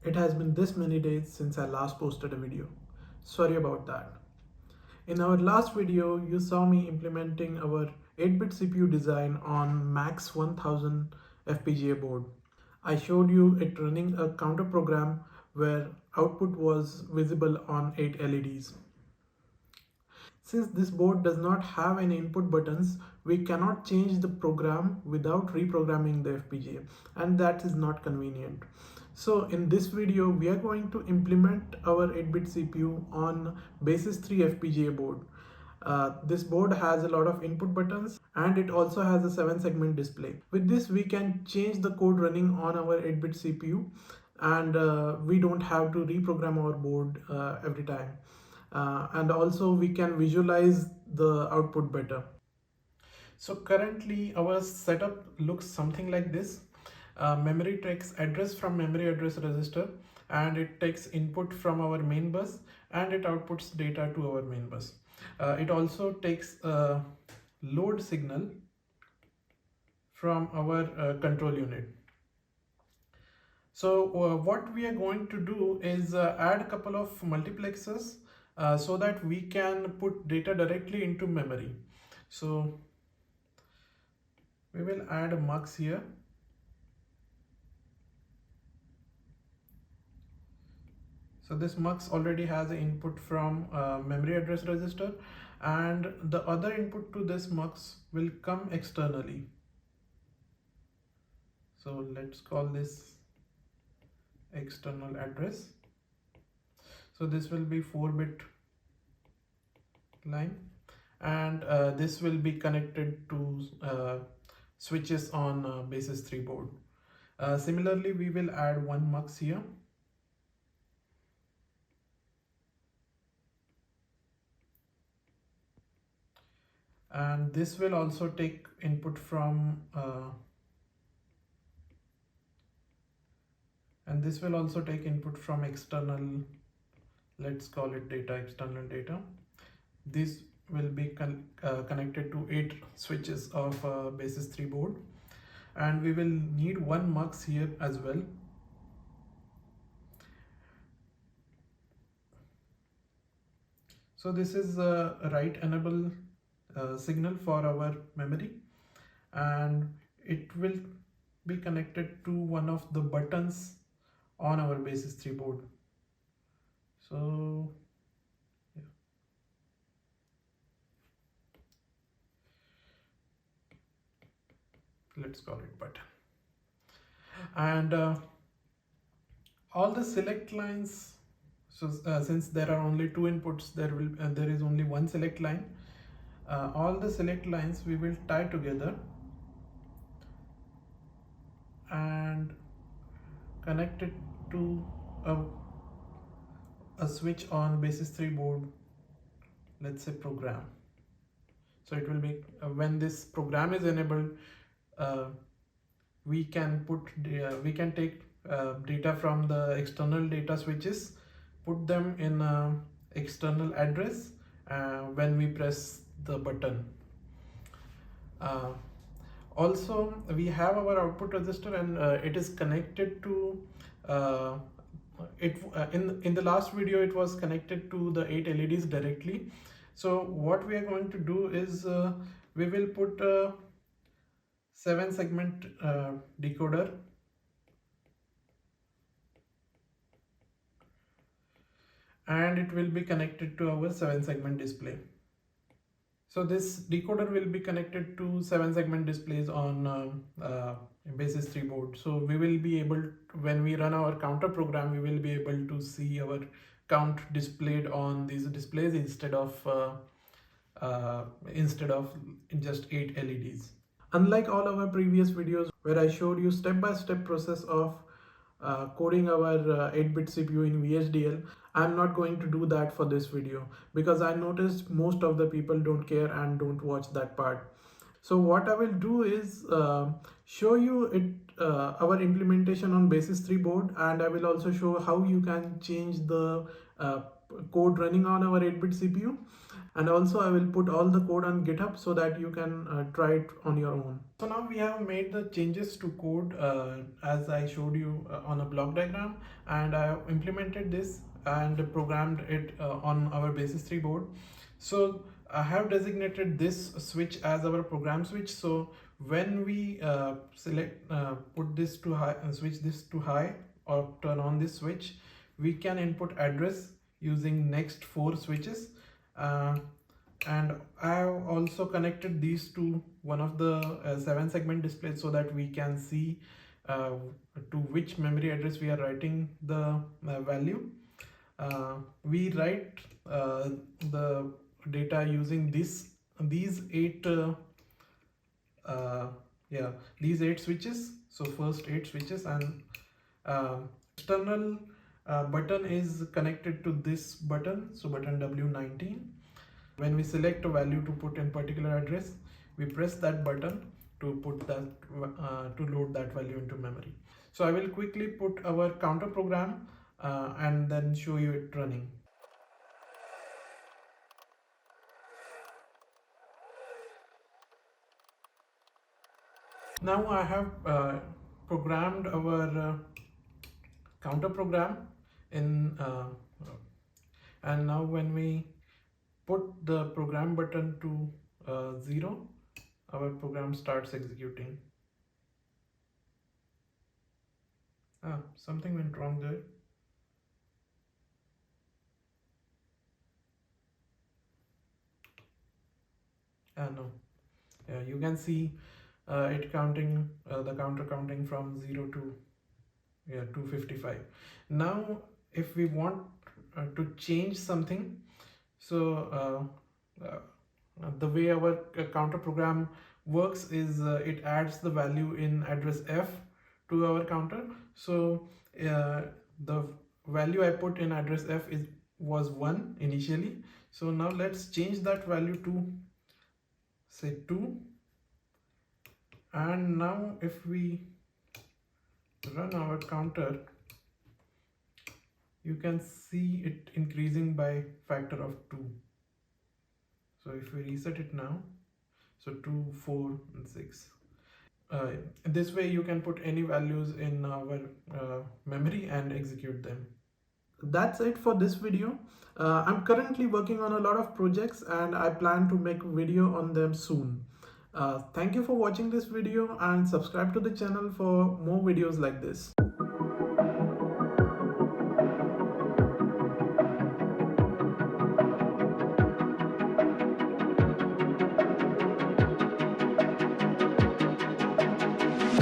It has been this many days since I last posted a video. Sorry about that. In our last video, you saw me implementing our 8-bit CPU design on Max 1000 FPGA board. I showed you it running a counter program where output was visible on 8 LEDs. Since this board does not have any input buttons, we cannot change the program without reprogramming the FPGA, and that is not convenient. So in this video, we are going to implement our 8-bit CPU on Basys3 FPGA board. This board has a lot of input buttons and it also has a 7-segment display. With this, we can change the code running on our 8-bit CPU, and we don't have to reprogram our board every time. And also we can visualize the output better. So currently our setup looks something like this. Memory takes address from memory address register, and it takes input from our main bus and it outputs data to our main bus. It also takes a load signal from our control unit. So what we are going to do is add a couple of multiplexers so that we can put data directly into memory. So we will add a mux here. So this mux already has an input from memory address register, and the other input to this mux will come externally. So let's call this external address. So this will be 4-bit line, and this will be connected to switches on Basys3 board. Similarly, we will add one mux here. And this will also take input from external, let's call it data, external data. This will be connected to 8 switches of Basys3 board, and we will need one mux here as well. So this is a write enable signal for our memory, and it will be connected to one of the buttons on our Basys3 board. So yeah. Let's call it button. And all the select lines, so since there are only 2 inputs, there is only one select line. All the select lines we will tie together and connect it to a switch on Basys3 board, let's say program. So it will be when this program is enabled, we can take data from the external data switches, put them in external address when we press the button. Also, we have our output register, and it is connected to in the last video it was connected to the 8 LEDs directly. So what we are going to do is we will put a 7-segment decoder, and it will be connected to our 7-segment display. So this decoder will be connected to 7-segment displays on Basys3 board. So we will be able to, when we run our counter program, we will be able to see our count displayed on these displays instead of just 8 LEDs. Unlike all our previous videos where I showed you step-by-step process of coding our 8-bit CPU in VHDL, I'm not going to do that for this video because I noticed most of the people don't care and don't watch that part. So what I will do is show you our implementation on Basys3 board, and I will also show how you can change the code running on our 8-bit CPU. And also I will put all the code on GitHub so that you can try it on your own. So now we have made the changes to code as I showed you on a block diagram, and I have implemented this and programmed it on our Basys 3 board. So I have designated this switch as our program switch. So when we put this to high, switch this to high, or turn on this switch, we can input address using next 4 switches. And I have also connected these to one of the 7-segment displays so that we can see to which memory address we are writing the value. We write the data using these 8 these 8 switches. So first 8 switches, and external button is connected to this button, so button W19. When we select a value to put in particular address, we press that button to put that to load that value into memory. So I will quickly put our counter program and then show you it running. Now I have programmed our counter program in and now when we put the program button to 0, our program starts executing. Something went wrong there. No, you can see it counting, the counter counting from 0 to 255. Now if we want to change something, so the way our counter program works is it adds the value in address F to our counter. So the value I put in address F was 1 initially. So now let's change that value to say 2, and now if we run our counter, you can see it increasing by factor of 2. So if we reset it now, so 2, 4 and 6. This way you can put any values in our memory and execute them. That's it for this video. I'm currently working on a lot of projects and I plan to make video on them soon. Thank you for watching this video and subscribe to the channel for more videos like this.